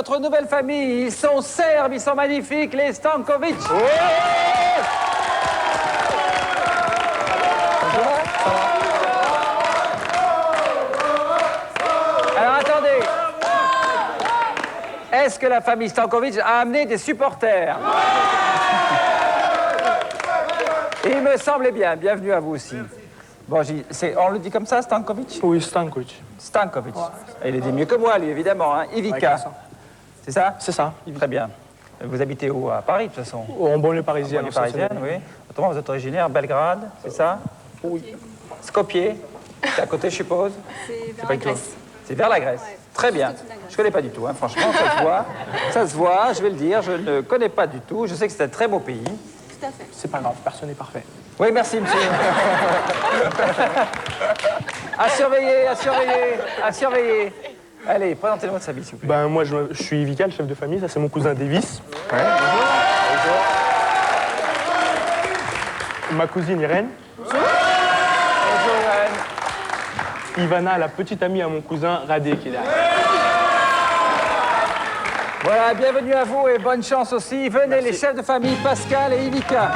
notre nouvelle famille. Ils sont serbes, ils sont magnifiques, les Stankovic. Alors attendez. Est-ce que la famille Stankovic a amené des supporters? Il me semblait bien. Bienvenue à vous aussi. Bon, on le dit comme ça, Stankovic? Oui, Stankovic. Stankovic. Il le dit mieux que moi, lui, évidemment. Hein. Ivica. C'est ça? C'est ça. Très bien. Vous habitez où? À Paris, de toute façon? En banlieue parisienne. En banlieue parisienne, oui. Autrement, vous êtes originaire Belgrade, c'est ça? Oui. Skopje, c'est à côté, je suppose? C'est vers la Grèce. C'est vers la Grèce. Ouais, Très bien. Je ne connais pas du tout, hein, franchement, ça se voit. Ça se voit, je vais le dire, je ne connais pas du tout. Je sais que c'est un très beau pays. Tout à fait. C'est pas grave, personne n'est parfait. Oui, merci, monsieur. À surveiller, à surveiller, à surveiller. Allez, présentez-moi de sa vie, s'il vous plaît. Ben, moi, je suis Ivica, le chef de famille. Ça, c'est mon cousin Davis. Ouais, bonjour. Ma cousine Irène. Bonjour, Irène. Ivana, la petite amie à mon cousin Radé, qui est là. Voilà, bienvenue à vous et bonne chance aussi. Venez, Merci. les chefs de famille, Pascal et Ivica.